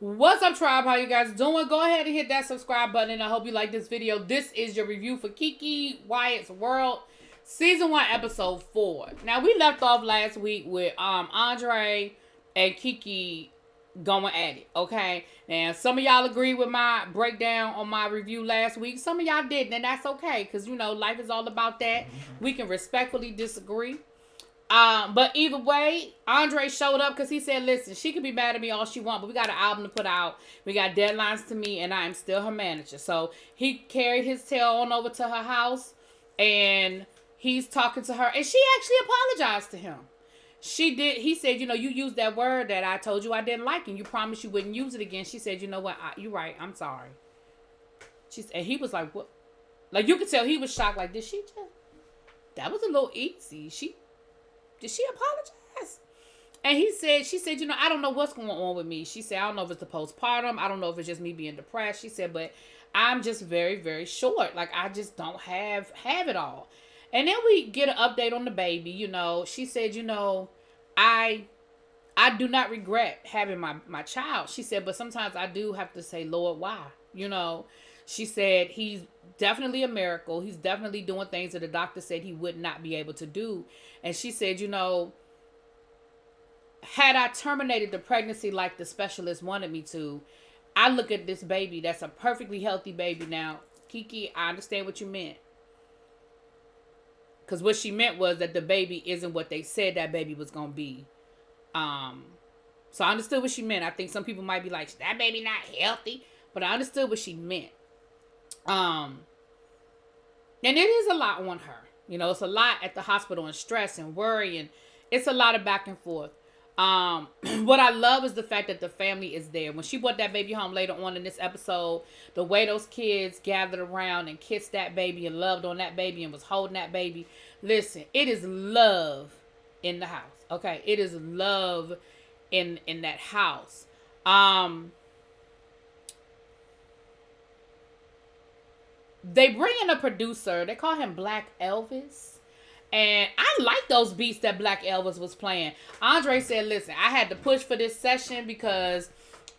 What's up, tribe? How you guys doing? Go ahead and hit that subscribe button, and I hope you like this video. This is your review for KeKe Wyatt's World, Season 1, Episode 4. Now, we left off last week with Andre and KeKe going at it, okay? Now, some of y'all agreed with my breakdown on my review last week. Some of y'all didn't, and that's okay, because, you know, life is all about that. We can respectfully disagree. But either way, Andre showed up because he said, listen, she can be mad at me all she wants, but we got an album to put out. We got deadlines to meet, and I am still her manager. So he carried his tail on over to her house, and he's talking to her, and she actually apologized to him. She did. He said, you know, you used that word that I told you I didn't like, and you promised you wouldn't use it again. She said, you know what? You're right. I'm sorry. And he was like, what? Like, you could tell he was shocked. Like, did she just? That was a little easy. Did she apologize? And she said, you know, I don't know what's going on with me. She said, I don't know if it's the postpartum. I don't know if it's just me being depressed. She said, but I'm just very, very short. Like, I just don't have it all. And then we get an update on the baby. You know, she said, you know, I do not regret having my child. She said, but sometimes I do have to say, Lord, why? You know, she said, he's definitely a miracle. He's definitely doing things that the doctor said he would not be able to do. And she said, you know, had I terminated the pregnancy like the specialist wanted me to, I look at this baby that's a perfectly healthy baby. Now, KeKe, I understand what you meant. Because what she meant was that the baby isn't what they said that baby was going to be. So I understood what she meant. I think some people might be like, that baby not healthy. But I understood what she meant. And it is a lot on her. You know, it's a lot at the hospital and stress and worry, and it's a lot of back and forth. What I love is the fact that the family is there. When she brought that baby home later on in this episode, the way those kids gathered around and kissed that baby and loved on that baby and was holding that baby. Listen, it is love in the house. Okay, it is love in that house. They bring in a producer. They call him Black Elvis. And I like those beats that Black Elvis was playing. Andre said, listen, I had to push for this session because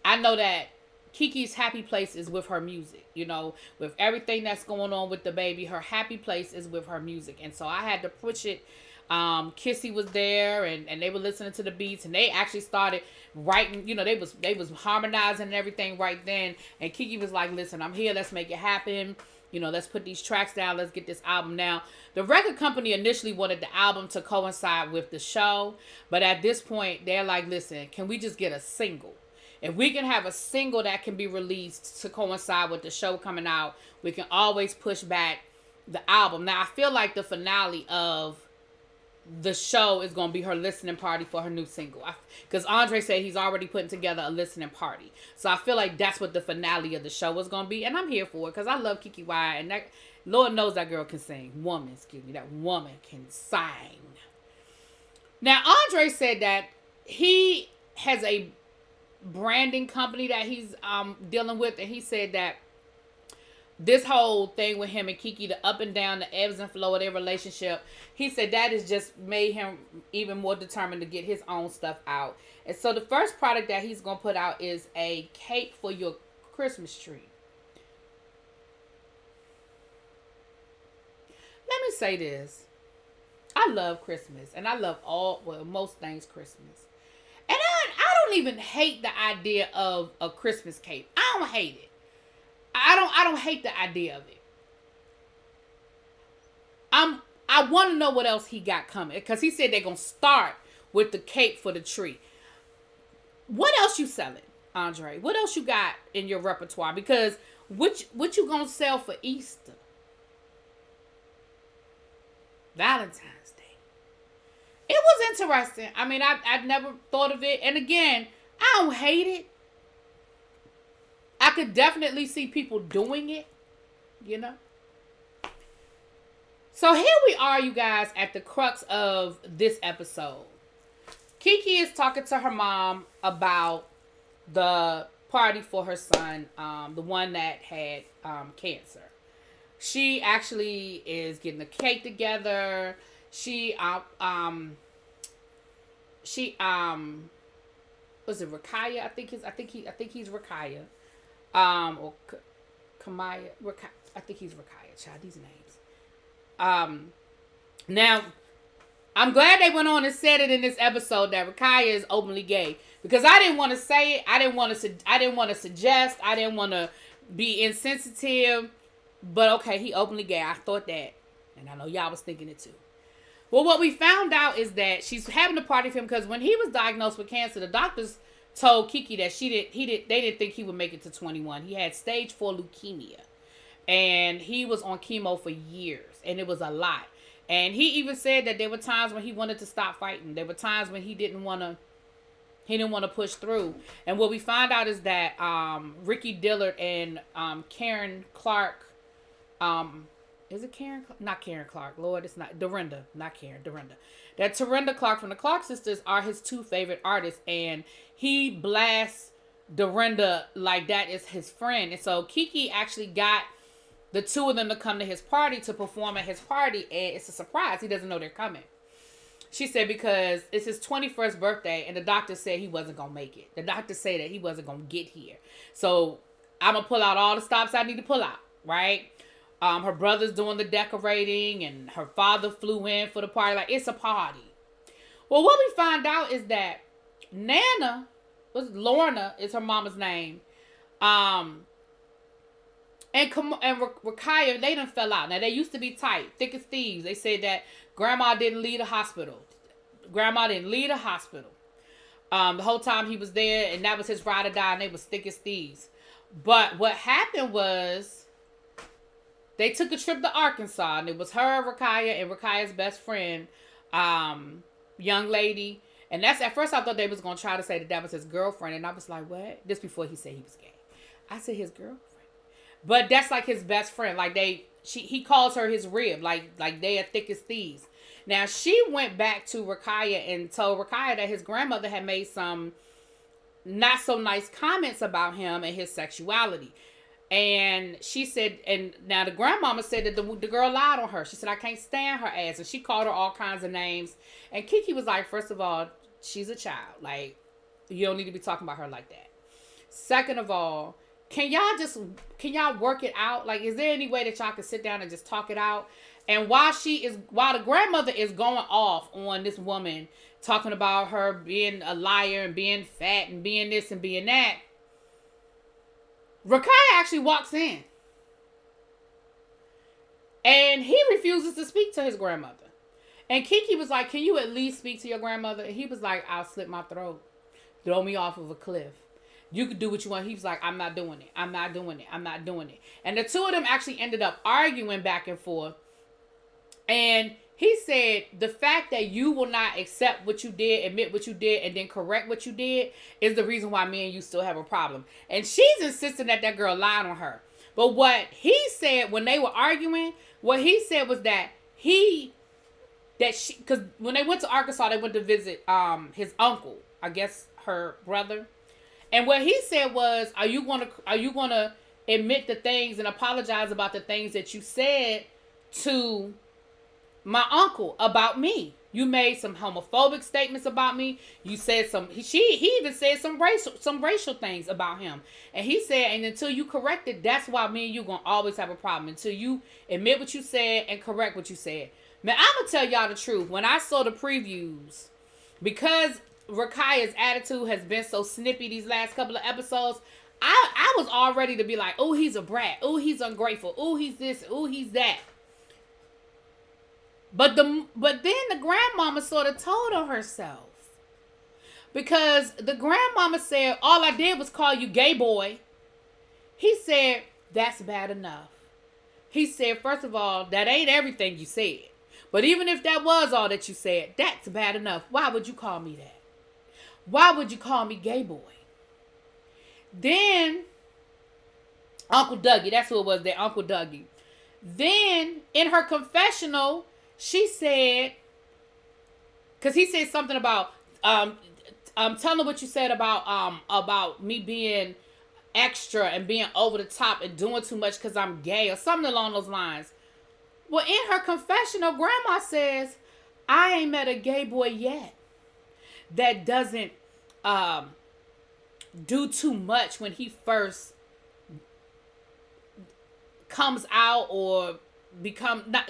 I know that KeKe's happy place is with her music. You know, with everything that's going on with the baby, her happy place is with her music. And so I had to push it. Kissy was there, and they were listening to the beats, and they actually started writing. You know, they was harmonizing and everything right then. And KeKe was like, listen, I'm here. Let's make it happen. You know, let's put these tracks down. Let's get this album now. The record company initially wanted the album to coincide with the show. But at this point, they're like, listen, can we just get a single? If we can have a single that can be released to coincide with the show coming out, we can always push back the album. Now, I feel like the finale of the show is going to be her listening party for her new single. Because Andre said he's already putting together a listening party. So I feel like that's what the finale of the show is going to be. And I'm here for it because I love KeKe Wyatt. And that, Lord knows that girl can sing. That woman can sing. Now, Andre said that he has a branding company that he's dealing with. And he said that this whole thing with him and KeKe, the up and down, the ebbs and flow of their relationship, he said that has just made him even more determined to get his own stuff out. And so the first product that he's going to put out is a cake for your Christmas tree. Let me say this. I love Christmas, and I love most things Christmas. And I don't even hate the idea of a Christmas cake. I don't hate it. I don't hate the idea of it. I want to know what else he got coming, because he said they're gonna start with the cake for the tree. What else you selling, Andre? What else you got in your repertoire? Because what you gonna sell for Easter, Valentine's Day? It was interesting. I mean, I'd never thought of it, and again, I don't hate it. I could definitely see people doing it, you know. So here we are, you guys, at the crux of this episode. KeKe is talking to her mom about the party for her son, the one that had cancer. She actually is getting the cake together. She was it Rakaya? I think he's Rakaya. Or Kamaya. I think he's Rakaya. Child, these names. Now, I'm glad they went on and said it in this episode that Rakaya is openly gay, because I didn't want to say it. I didn't want to suggest. I didn't want to be insensitive. But okay, he openly gay. I thought that, and I know y'all was thinking it too. Well, what we found out is that she's having a party for him because when he was diagnosed with cancer, the doctors told KeKe that they didn't think he would make it to 21. He had stage 4 leukemia, and he was on chemo for years, and it was a lot. And he even said that there were times when he wanted to stop fighting. There were times when he didn't want to push through. And what we find out is that Ricky Dillard and Karen Clark, is it Karen? Not Karen Clark. Lord, it's not. Dorinda. Not Karen. Dorinda. That Dorinda Clark from the Clark sisters are his two favorite artists. And he blasts Dorinda like that is his friend. And so KeKe actually got the two of them to come to his party to perform at his party. And it's a surprise. He doesn't know they're coming. She said because it's his 21st birthday and the doctor said he wasn't going to make it. The doctor said that he wasn't going to get here. So I'm going to pull out all the stops I need to pull out. Right? Her brother's doing the decorating and her father flew in for the party. Like, it's a party. Well, what we find out is that Lorna is her mama's name. And Rakaya, they done fell out. Now, they used to be tight, thick as thieves. They said that Grandma didn't leave the hospital. The whole time he was there, and that was his ride or die, and they was thick as thieves. But what happened was, they took a trip to Arkansas, and it was her, Rakaya, and Rakaya's best friend, young lady. And that's, at first I thought they was going to try to say that was his girlfriend. And I was like, what? This before he said he was gay. I said his girlfriend. But that's like his best friend. Like he calls her his rib. Like they are thick as thieves. Now she went back to Rakaya and told Rakaya that his grandmother had made some not so nice comments about him and his sexuality. And she said, and now the grandmama said that the girl lied on her. She said, I can't stand her ass. And she called her all kinds of names. And KeKe was like, first of all, she's a child. Like, you don't need to be talking about her like that. Second of all, can y'all work it out? Like, is there any way that y'all can sit down and just talk it out? And while the grandmother is going off on this woman, talking about her being a liar and being fat and being this and being that, Rakaya actually walks in. And he refuses to speak to his grandmother. And KeKe was like, can you at least speak to your grandmother? And he was like, I'll slit my throat. Throw me off of a cliff. You can do what you want. He was like, I'm not doing it. I'm not doing it. I'm not doing it. And the two of them actually ended up arguing back and forth. And he said, the fact that you will not accept what you did, admit what you did, and then correct what you did is the reason why me and you still have a problem. And she's insisting that girl lied on her. But what he said when they were arguing, what he said was that because when they went to Arkansas, they went to visit his uncle, I guess her brother. And what he said was, are you gonna admit the things and apologize about the things that you said to my uncle about me? You made some homophobic statements about me. You said he even said some racial things about him. And he said, and until you correct it, that's why me and you gonna always have a problem. Until you admit what you said and correct what you said. Man, I'm gonna tell y'all the truth. When I saw the previews, because Rakaya's attitude has been so snippy these last couple of episodes, I was all ready to be like, oh, he's a brat. Oh, he's ungrateful. Oh, he's this. Oh, he's that. But then the grandmama sort of told on herself. Because the grandmama said, all I did was call you gay boy. He said, that's bad enough. He said, first of all, that ain't everything you said. But even if that was all that you said, that's bad enough. Why would you call me that? Why would you call me gay boy? Then, Uncle Dougie, that's who it was there, Uncle Dougie. Then, in her confessional, she said, because he said something about, tell her what you said about me being extra and being over the top and doing too much because I'm gay or something along those lines. Well, in her confessional, Grandma says, I ain't met a gay boy yet that doesn't do too much when he first comes out or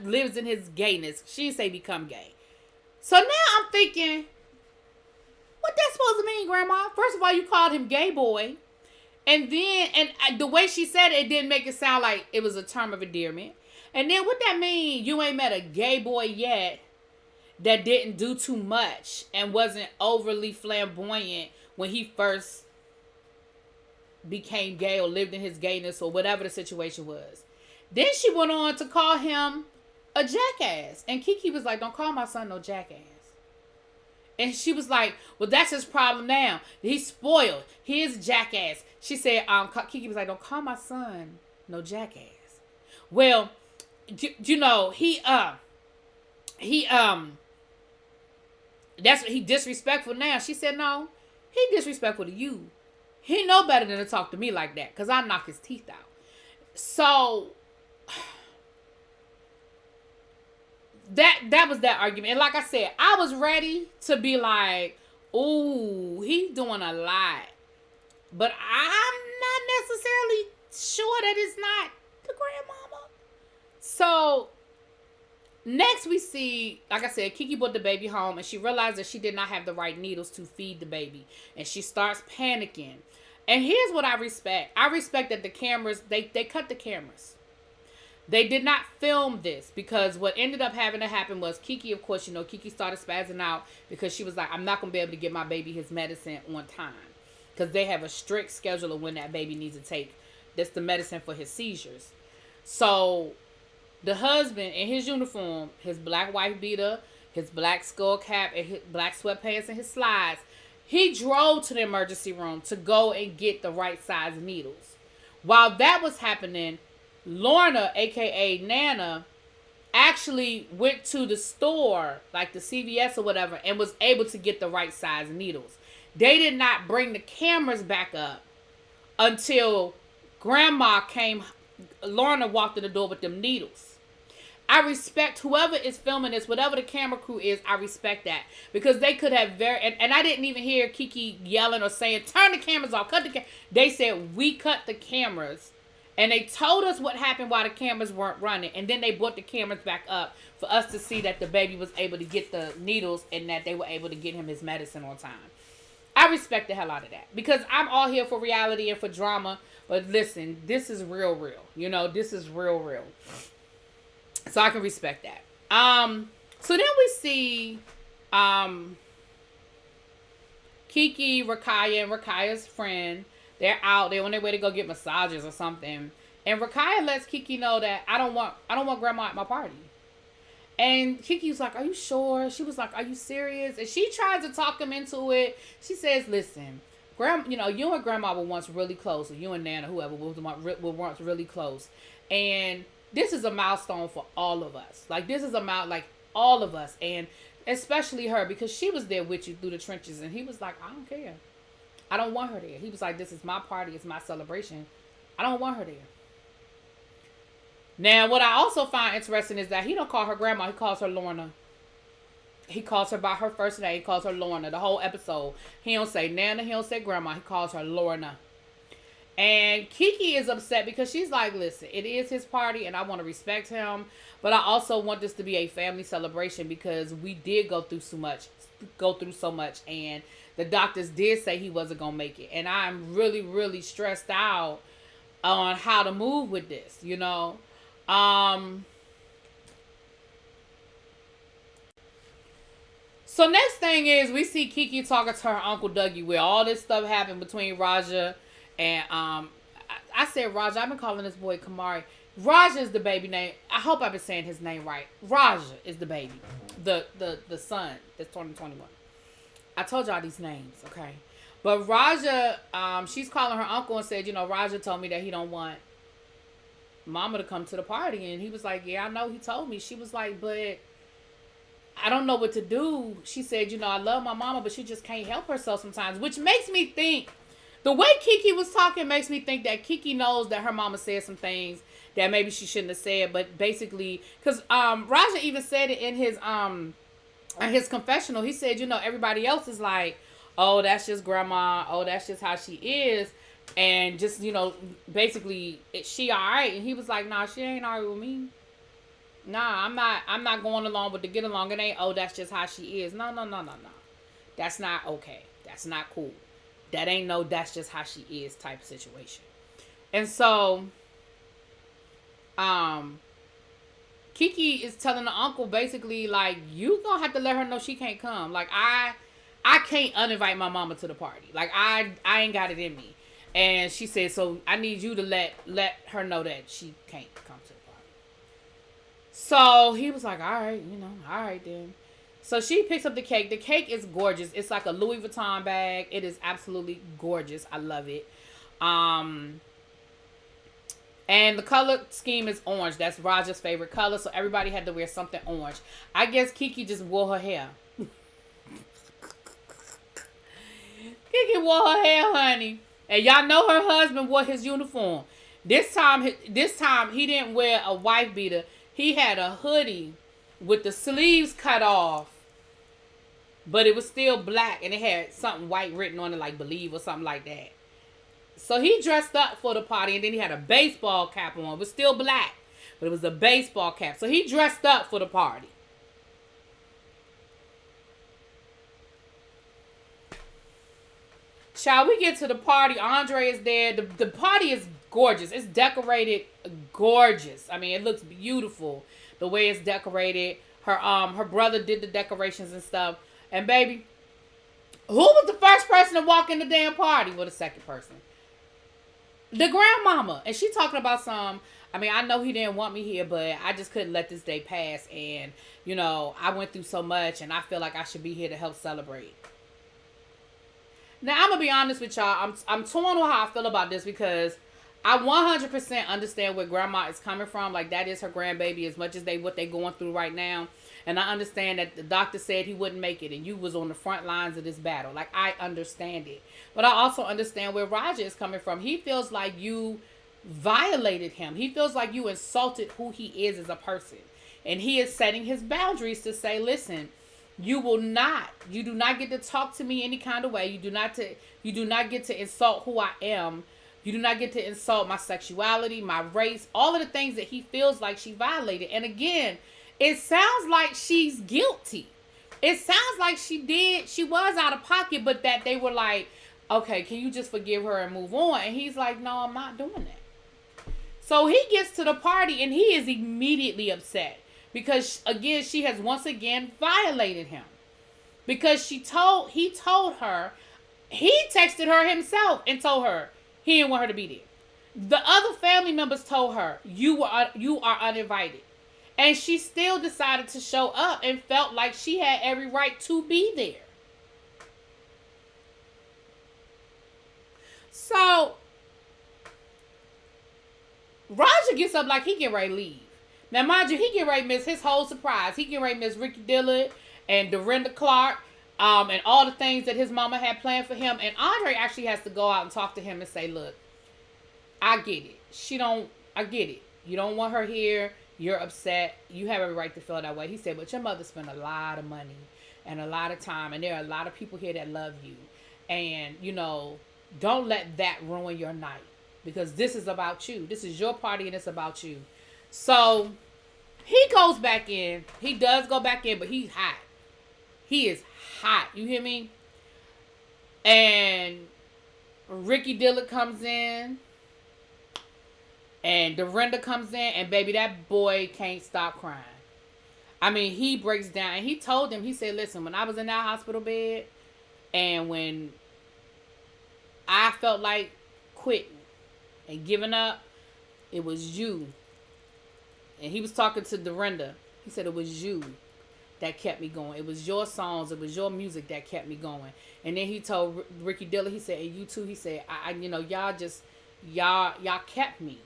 lives in his gayness. She didn't say become gay. So now I'm thinking, what that's supposed to mean, Grandma? First of all, you called him gay boy. And then, the way she said it didn't make it sound like it was a term of endearment. And then what that mean? You ain't met a gay boy yet that didn't do too much and wasn't overly flamboyant when he first became gay or lived in his gayness or whatever the situation was. Then she went on to call him a jackass. And KeKe was like, don't call my son no jackass. And she was like, well, that's his problem now. He's spoiled. He is a jackass. She said, KeKe was like, don't call my son no jackass. Well, you know, that's what he disrespectful now. She said, no, he disrespectful to you. He know better than to talk to me like that, because I knock his teeth out. So that was that argument. And like I said, I was ready to be like, ooh, he's doing a lot. But I'm not necessarily sure that it's not the grandmama. So next we see, like I said, KeKe brought the baby home and she realized that she did not have the right needles to feed the baby. And she starts panicking. And here's what I respect. I respect that the cameras, they cut the cameras. They did not film this, because what ended up having to happen was KeKe, of course, you know, KeKe started spazzing out because she was like, I'm not going to be able to get my baby his medicine on time. Because they have a strict schedule of when that baby needs to take. That's the medicine for his seizures. So the husband in his uniform, his black wife beater, his black skull cap, and his black sweatpants and his slides, he drove to the emergency room to go and get the right size needles. While that was happening, Lorna, aka Nana, actually went to the store, like the CVS or whatever, and was able to get the right size needles. They did not bring the cameras back up until Grandma came. Lorna walked in the door with them needles. I respect whoever is filming this, whatever the camera crew is, I respect that. Because they could have and I didn't even hear KeKe yelling or saying, turn the cameras off, cut the cameras. They said, we cut the cameras. And they told us what happened while the cameras weren't running. And then they brought the cameras back up for us to see that the baby was able to get the needles and that they were able to get him his medicine on time. I respect the hell out of that. Because I'm all here for reality and for drama. But listen, this is real. You know, this is real. So I can respect that. So then we see KeKe, Rakaya, and Rakaya's friend. They're out. They're on their way to go get massages or something. And Rakaya lets KeKe know that I don't want Grandma at my party. And KeKe's like, are you sure? She was like, are you serious? And she tries to talk him into it. She says, listen, you and Grandma were once really close, or you and Nana, whoever, were once really close. And this is a milestone for all of us. Like, this is like all of us. And especially her, because she was there with you through the trenches. And he was like, I don't care. I don't want her there. He was like, this is my party. It's my celebration. I don't want her there. Now, what I also find interesting is that he don't call her Grandma. He calls her Lorna. He calls her by her first name. He calls her Lorna. The whole episode. He don't say Nana. He don't say Grandma. He calls her Lorna. And KeKe is upset because she's like, listen, it is his party and I want to respect him. But I also want this to be a family celebration because we did go through so much. And the doctors did say he wasn't going to make it. And I'm really, really stressed out on how to move with this, you know. So next thing is we see KeKe talking to her Uncle Dougie where all this stuff happened between Raja and I said Raja. I've been calling this boy Kamari. Raja is the baby name. I hope I've been saying his name right. Raja is the baby. The son that's 2021. I told y'all these names, okay? But Raja, she's calling her uncle and said, Raja told me that he don't want Mama to come to the party. And he was like, yeah, I know, he told me. She was like, but I don't know what to do. She said, I love my mama, but she just can't help herself sometimes. Which makes me think, the way KeKe was talking makes me think that KeKe knows that her mama said some things that maybe she shouldn't have said. But basically, because Raja even said it in his confessional. He said, everybody else is like, oh, that's just grandma. Oh, that's just how she is. And just, basically, she all right. And he was like, nah, she ain't all right with me. Nah, I'm not going along with the get along. It ain't, oh, that's just how she is. No. That's not okay. That's not cool. That ain't no, that's just how she is type of situation. And so, KeKe is telling the uncle basically, like, you gonna have to let her know she can't come. Like, I can't uninvite my mama to the party. Like, I ain't got it in me. And she said, so I need you to let her know that she can't come to the party. So he was like, all right, all right then. So she picks up the cake. The cake is gorgeous. It's like a Louis Vuitton bag. It is absolutely gorgeous. I love it. And the color scheme is orange. That's Roger's favorite color. So everybody had to wear something orange. I guess KeKe just wore her hair. KeKe wore her hair, honey. And y'all know her husband wore his uniform. This time he didn't wear a wife beater. He had a hoodie with the sleeves cut off. But it was still black. And it had something white written on it, like believe or something like that. So he dressed up for the party, and then he had a baseball cap on. It was still black, but it was a baseball cap. So he dressed up for the party. Shall we get to the party? Andre is there. The party is gorgeous. It's decorated gorgeous. I mean, it looks beautiful the way it's decorated. Her brother did the decorations and stuff. And baby, who was the first person to walk in the damn party? Well, the second person. The grandmama. And she talking about I know he didn't want me here, but I just couldn't let this day pass. And, I went through so much, and I feel like I should be here to help celebrate. Now, I'm going to be honest with y'all. I'm torn on how I feel about this because I 100% understand where grandma is coming from. Like, that is her grandbaby as much as what they going through right now. And I understand that the doctor said he wouldn't make it and you was on the front lines of this battle. Like, I understand it. But I also understand where Roger is coming from. He feels like you violated him. He feels like you insulted who he is as a person. And he is setting his boundaries to say, listen, you do not get to talk to me any kind of way. You do not get to insult who I am. You do not get to insult my sexuality, my race, all of the things that he feels like she violated. And again, it sounds like she's guilty. It sounds like she was out of pocket, but that they were like, okay, can you just forgive her and move on? And he's like, no, I'm not doing that. So he gets to the party and he is immediately upset because, again, she has once again violated him. Because he told her, he texted her himself and told her he didn't want her to be there. The other family members told her, you are uninvited. And she still decided to show up and felt like she had every right to be there. So, Roger gets up like he get ready to leave. Now, mind you, he get ready to miss his whole surprise. He get ready to miss Ricky Dillard and Dorinda Clark and all the things that his mama had planned for him. And Andre actually has to go out and talk to him and say, look, I get it. I get it. You don't want her here. You're upset. You have a right to feel that way. He said, but your mother spent a lot of money and a lot of time. And there are a lot of people here that love you. And, don't let that ruin your night. Because this is about you. This is your party and it's about you. So, he goes back in. He does go back in, but he's hot. He is hot. You hear me? And Ricky Dillard comes in. And Dorinda comes in, and baby, that boy can't stop crying. I mean, he breaks down. And he told them, he said, listen, when I was in that hospital bed, and when I felt like quitting and giving up, it was you. And he was talking to Dorinda. He said, it was you that kept me going. It was your songs. It was your music that kept me going. And then he told Ricky Dillard, he said, and you too, he said, y'all kept me.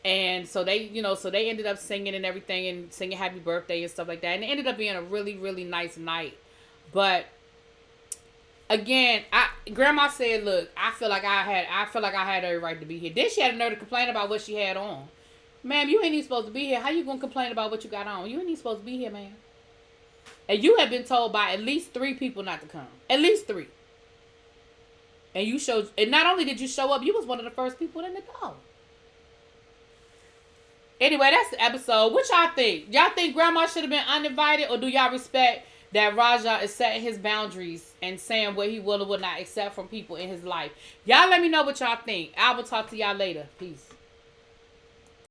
And so they ended up singing and everything and singing happy birthday and stuff like that. And it ended up being a really, really nice night. But again, Grandma said, look, I feel like I had every right to be here. Then she had a nerve to complain about what she had on. Ma'am, you ain't even supposed to be here. How you gonna complain about what you got on? You ain't even supposed to be here, ma'am. And you have been told by at least 3 people not to come. At least 3. And you showed, and not only did you show up, you was one of the first people in the door. Anyway, that's the episode. What y'all think? Y'all think Grandma should have been uninvited, or do y'all respect that Raja is setting his boundaries and saying what he will or will not accept from people in his life? Y'all let me know what y'all think. I will talk to y'all later. Peace.